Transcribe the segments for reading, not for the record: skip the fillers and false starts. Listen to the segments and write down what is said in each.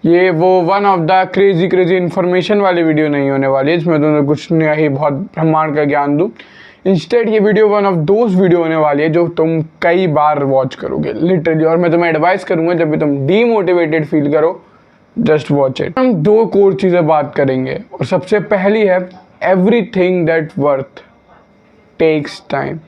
ये वो one of the crazy information वाली वीडियो नहीं होने वाली है इसमें तुम्हें कुछ नया ही बहुत ब्रह्मांड का ज्ञान दूँ। इंस्टेड ये video one of those video होने वाली है जो तुम कई बार वॉच करोगे लिटरली, और मैं तुम्हें एडवाइस करूंगा जब भी तुम डीमोटिवेटेड फील करो जस्ट वॉच इट। हम दो कोर चीज़ें बात करेंगे और सबसे पहली है everything that worth takes time.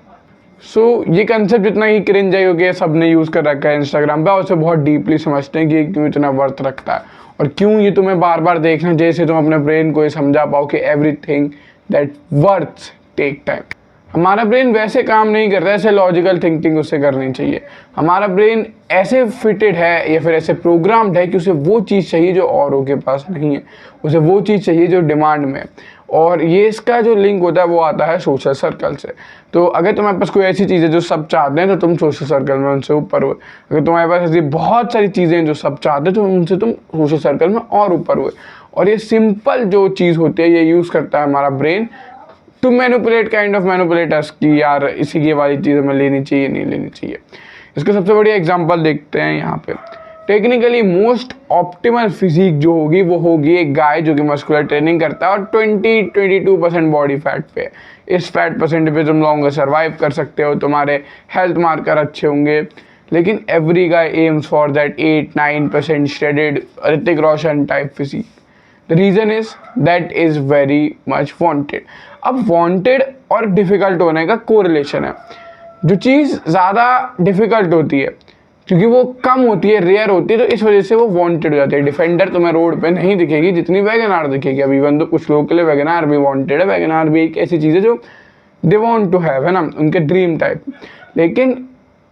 So ये कंसेप्ट जितना ही क्रिंज है क्योंकि सबने यूज़ कर रखा है इंस्टाग्राम पे और उसे बहुत डीपली समझते हैं कि ये क्यों इतना वर्थ रखता है और क्यों ये तुम्हें बार बार देखना जैसे तुम अपने ब्रेन को ये समझा पाओ कि everything that worth take time. हमारा ब्रेन वैसे काम नहीं करता है, ऐसे लॉजिकल थिंकिंग उसे करनी चाहिए। हमारा ब्रेन ऐसे फिटेड है या फिर ऐसे प्रोग्राम्ड है कि उसे वो चीज़ चाहिए जो औरों के पास नहीं है, उसे वो चीज़ चाहिए जो डिमांड में है। और ये इसका जो लिंक होता है वो आता है सोशल सर्कल से। तो अगर तुम्हारे पास कोई ऐसी चीज़ है जो सब चाहते हैं तो तुम सोशल सर्कल में उनसे ऊपर हुए। अगर तुम्हारे पास ऐसी बहुत सारी चीज़ें हैं जो सब चाहते हैं तो उनसे तुम सोशल सर्कल में और ऊपर हुए। और ये सिंपल जो चीज़ होती है ये यूज़ करता है हमारा brain to manipulate kind of manipulators की यार इसी की वाली चीज़ हमें लेनी चाहिए नहीं लेनी चाहिए। इसका सबसे बढ़िया एग्जांपल देखते हैं यहाँ पे। टेक्निकली मोस्ट ऑप्टिमल फिजिक जो होगी वो होगी एक गाय जो कि मस्कुलर ट्रेनिंग करता है और 22% बॉडी फैट पे। इस फैट परसेंट पे तुम लॉन्गर सर्वाइव कर सकते हो, तुम्हारे हेल्थ मार्कर अच्छे होंगे। लेकिन every guy aims for that 8-9% shredded Hrithik Roshan type physique. The reason is that is very much wanted. अब वांटेड और डिफ़िकल्ट होने का कोरिलेशन है। जो चीज़ ज़्यादा डिफ़िकल्ट होती है क्योंकि वो कम होती है, रेयर होती है, तो इस वजह से वो वांटेड हो जाती है। डिफेंडर तुम्हें रोड पे नहीं दिखेगी जितनी वैगनआर दिखेगी। अभी इवन तो कुछ लोगों के लिए वैगनआर भी वांटेड है। वैगनआर भी एक ऐसी चीज़ है जो दे वांट टू हैव, है ना, उनके ड्रीम टाइप। लेकिन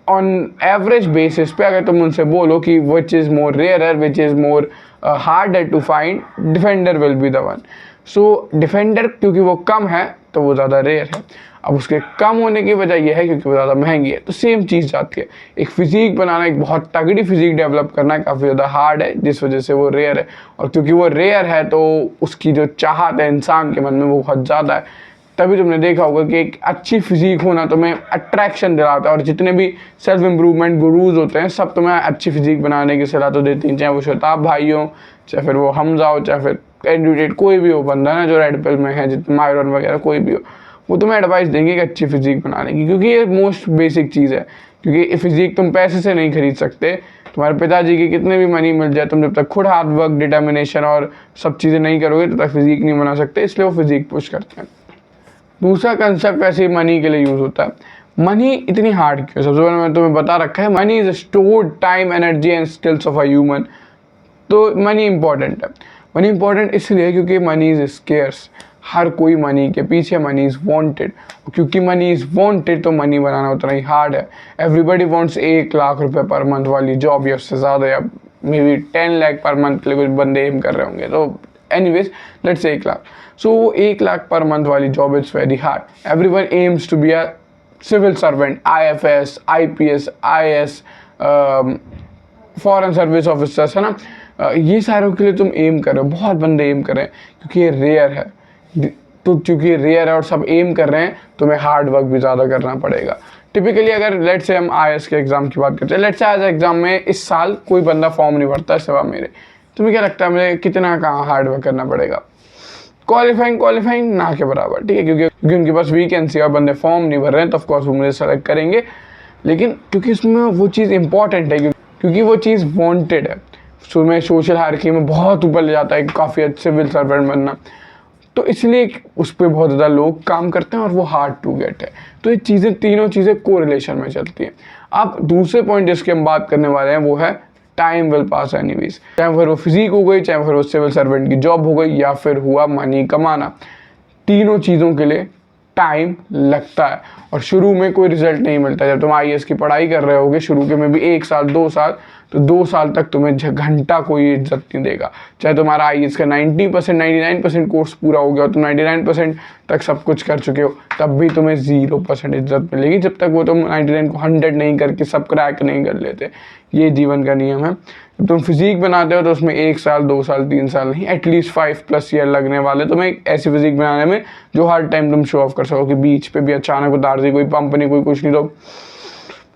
ऑन एवरेज बेसिस पे अगर तुम उनसे बोलो कि which is more rarer, which is more harder to find, defender will be the one. So defender क्योंकि वो कम है तो वो ज़्यादा रेयर है। अब उसके कम होने की वजह यह है क्योंकि वो ज़्यादा महंगी है। तो सेम चीज़ जाती है। एक फिजिक बनाना, एक बहुत तगड़ी फिजिक डेवलप करना काफ़ी ज़्यादा हार्ड है जिस वजह से वो रेयर है। और क्योंकि वो रेयर है तो उसकी जो चाहत है इंसान के मन में वो बहुत ज़्यादा है। तभी तुमने देखा होगा कि एक अच्छी फिजिक होना तुम्हें अट्रैक्शन दिलाता है। और जितने भी सेल्फ इम्प्रूवमेंट गुरुज होते हैं सब तुम्हें अच्छी फिजिक बनाने की सलाह तो देती हैं, चाहे वो शताब भाई हो, चाहे फिर वो हमजा हो, चाहे फिर कैंडिडेट कोई भी हो बंदा ना जो रेड पिल में है, जितने मायरन वगैरह कोई भी हो, वो तुम्हें एडवाइस देंगे कि अच्छी फिजिक बनाने की। क्योंकि ये मोस्ट बेसिक चीज़ है। क्योंकि फिजिक तुम पैसे से नहीं खरीद सकते। तुम्हारे पिताजी की कितने भी मनी मिल जाए, तुम जब तक खुद हार्ड वर्क, डिटर्मिनेशन और सब चीज़ें नहीं करोगे तब तक फिजिक नहीं बना सकते। इसलिए वो फिजिक पुश करते हैं। दूसरा कंसेप्ट ऐसे ही मनी के लिए यूज़ होता है। मनी इतनी हार्ड क्यों? सबसे पहले मैं तुम्हें बता रखा है money is stored time, energy and skills of a human. तो मनी इंपॉर्टेंट है। मनी इंपॉर्टेंट इसलिए क्योंकि मनी इज स्केर्स। हर कोई मनी के पीछे, मनी इज़ वांटेड। क्योंकि मनी इज़ वांटेड तो मनी बनाना उतना ही हार्ड है। एवरीबडी वांट्स 1 लाख रुपए पर मंथ वाली जॉब या उससे ज़्यादा, या मे बी 10 लाख पर मंथ के लिए कुछ बंदे एम कर रहे होंगे। तो एनीवेज लेट्स से 1 लाख। सो 1 लाख पर मंथ वाली job is very hard. Everyone aims to be a civil servant, IFS, IPS, IAS, foreign service officers, है ना। ये सारों के लिए तुम एम कर रहे हो, बहुत बंदे एम कर रहे हैं क्योंकि ये रेयर है। तो क्योंकि रेयर है और सब एम कर रहे हैं तुम्हें हार्ड वर्क भी ज़्यादा करना पड़ेगा। टिपिकली अगर लेट्स से हम IAS के एग्ज़ाम की बात करते हैं, लेट्स से IAS एग्ज़ाम में इस साल कोई बंदा फॉर्म नहीं भरता सिवा मेरे। तुम्हें क्या लगता है मुझे कितना कहाँ हार्ड वर्क करना पड़ेगा? क्वालिफाइंग ना के बराबर, ठीक है। क्योंकि उनके पास वैकेंसी और बंदे फॉर्म नहीं भर रहे हैं तो ऑफकोर्स वो मुझे सेलेक्ट करेंगे। लेकिन क्योंकि उसमें वो चीज़ इंपॉर्टेंट है, क्योंकि वो चीज़ वांटेड है। सो मैं सोशल हायरार्की में बहुत ऊपर ले जाता है काफ़ी अच्छे सिविल सर्वेंट बनना। तो इसलिए उस पर बहुत ज़्यादा लोग काम करते हैं और वो हार्ड टू गेट है। तो ये चीज़ें, तीनों चीज़ें कोरिलेशन में चलती हैं। अब दूसरे पॉइंट जिसके हम बात करने वाले हैं वो है टाइम विल पास एनीवेज। चाहे फिर वो फिजिक हो गई, चाहे फिर वो सिविल सर्वेंट की जॉब हो गई, या फिर हुआ मनी कमाना, तीनों चीज़ों के लिए टाइम लगता है और शुरू में कोई रिजल्ट नहीं मिलता। जब तुम IAS की पढ़ाई कर रहे होगे शुरू के में भी 1 साल 2 साल, तो 2 साल तक तुम्हें घंटा कोई इज्जत नहीं देगा। चाहे तुम्हारा IAS का 90% 99% कोर्स पूरा हो गया और तुम 99% तक सब कुछ कर चुके हो, तब भी तुम्हें 0% इज्जत मिलेगी जब तक वो तुम 99 को 100 नहीं करके सब क्रैक नहीं कर लेते। ये जीवन का नियम है। जब तुम फिजिक बनाते हो तो उसमें 1 साल 2 साल 3 साल नहीं, एटलीस्ट 5+ ईयर लगने वाले तुम्हें ऐसी फिजिक बनाने में जो हर टाइम तुम शो ऑफ कर सको। कि बीच पे भी अचानक उतार दी कोई पंप नहीं, कोई कुछ नहीं, तो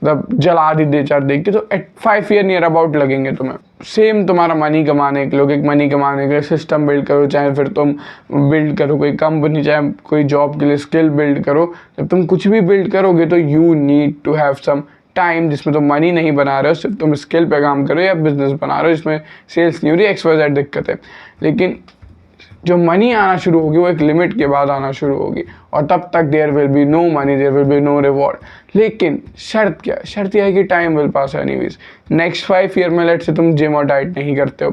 मतलब जला दी 2-4 देख के, तो 5 ईयर नियर अबाउट लगेंगे तुम्हें। सेम तुम्हारा मनी कमाने के लिए, एक मनी कमाने के लिए सिस्टम बिल्ड करो, चाहे फिर तुम बिल्ड करो कोई कंपनी, चाहे कोई जॉब के लिए स्किल बिल्ड करो। जब तुम कुछ भी बिल्ड करोगे तो you need to have some time जिसमें तुम मनी नहीं बना रहे हो, सिर्फ तुम स्किल पे काम करो या बिजनेस बना रहे हो जिसमें सेल्स नहीं हो रही, XYZ दिक्कत है। लेकिन जो मनी आना शुरू होगी वो एक लिमिट के बाद आना शुरू होगी, और तब तक there will be no money, there will be no reward. लेकिन शर्त क्या है? शर्त यह है कि time will pass anyways. Next 5 year में लेट से तुम जिम और डाइट नहीं करते हो,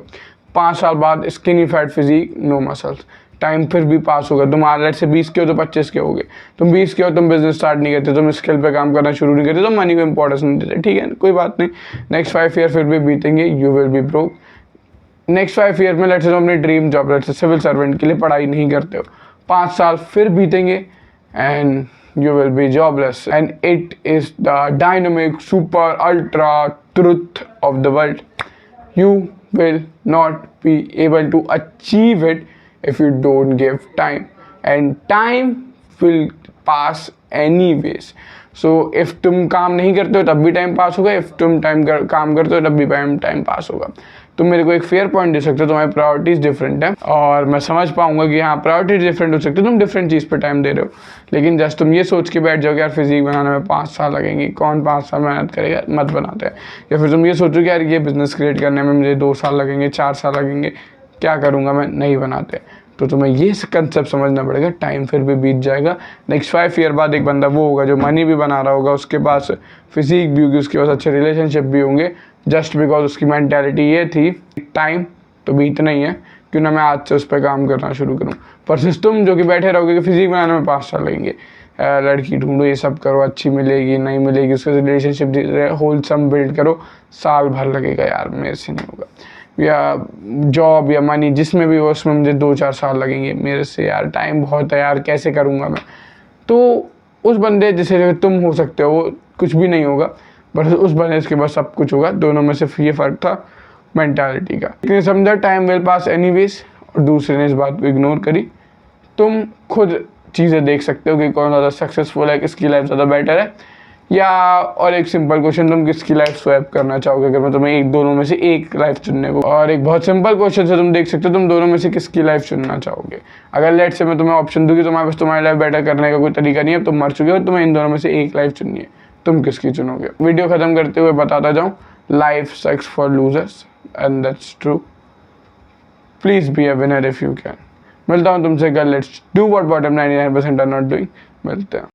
5 साल बाद skinny fat physique, no muscles, time फिर भी पास होगा। तुम लेट से 20 के हो तो 25 के होगे, तुम 20 के हो, तुम बिजनेस स्टार्ट नहीं करते, तुम स्किल पे काम करना शुरू नहीं करते, तो मनी को इंपॉर्टेंस नहीं देते, ठीक है, कोई बात नहीं। नेक्स्ट 5 ईयर फिर भी बीतेंगे, you will be broke. Next 5 year में लेट से तुम अपनी ड्रीम जॉब, लेट से सिविल सर्वेंट के लिए पढ़ाई नहीं करते हो, 5 साल फिर बीतेंगे and you will be jobless, and it is the dynamic super ultra truth of the world. You will not be able to achieve it if you don't give time, and time will pass anyways. So if तुम काम नहीं करते हो तब भी time pass होगा, if तुम काम करते हो तब भी टाइम पास होगा। तुम मेरे को एक फेयर पॉइंट दे सकते हो, तुम्हारी प्रायोरिटीज डिफरेंट है और मैं समझ पाऊंगा कि हाँ प्रायोरिटीज डिफरेंट हो सकती है, तुम डिफरेंट चीज़ पे टाइम दे रहे हो। लेकिन जस्ट तुम ये सोच के बैठ जाओ कि यार फिजिक बनाने में 5 साल लगेंगे, कौन 5 साल मेहनत करेगा, मत बनाते हैं। या फिर तुम ये सोचो कि यार ये बिजनेस क्रिएट करने में मुझे 2 साल लगेंगे, 4 साल लगेंगे, क्या करूँगा मैं, नहीं बनाते। तो तुम्हें ये कंसेप्ट समझना पड़ेगा, टाइम फिर भी बीत जाएगा। नेक्स्ट 5 ईयर बाद एक बंदा वो होगा जो मनी भी बना रहा होगा, उसके पास फिजिक भी होगी, उसके पास अच्छे रिलेशनशिप भी होंगे, जस्ट बिकॉज उसकी मेंटालिटी ये थी टाइम तो बीतना ही है, क्यों ना मैं आज से उस पर काम करना शुरू करूँ। पर तुम जो कि बैठे रहोगे कि फिजिक बनाने में 5 साल लगेंगे, लड़की ढूंढो, ये सब करो, अच्छी मिलेगी नहीं मिलेगी, उसके रिलेशनशिप होलसम बिल्ड करो, साल भर लगेगा, यार मेरे से नहीं होगा। या जॉब या मनी जिसमें भी हो उसमें मुझे 2-4 साल लगेंगे, मेरे से यार टाइम बहुत है यार, कैसे करूँगा मैं। तो उस बंदे जैसे तुम हो सकते हो, वो कुछ भी नहीं होगा, बस उस बंदे के पास सब कुछ होगा। दोनों में सिर्फ ये फ़र्क था मेंटालिटी का। लेकिन समझा टाइम विल पास एनीवेज, और दूसरे ने इस बात को इग्नोर करी। तुम खुद चीज़ें देख सकते हो कि कौन ज़्यादा सक्सेसफुल है, किसकी लाइफ ज़्यादा बेटर है। या और एक सिंपल क्वेश्चन, तुम किसकी लाइफ स्वैप करना चाहोगे अगर मैं तुम्हें दोनों में से एक लाइफ चुनने को। और एक बहुत सिंपल क्वेश्चन से तुम देख सकते हो तुम दोनों में से किसकी लाइफ चुनना चाहोगे। अगर लेट से मैं तुम्हें ऑप्शन दूंगी, तुम्हारे पास तुम्हारी लाइफ बेटर करने का कोई तरीका नहीं है, तुम मर चुके हो, तुम्हें इन दोनों में से एक लाइफ चुननी है, तुम किसकी चुनोगे। वीडियो खत्म करते हुए बताता जाऊँ, life sucks for losers and that's true, please be a winner if you can. मिलता हूँ तुमसे कल, let's do what bottom 99% are not doing. मिलते हैं।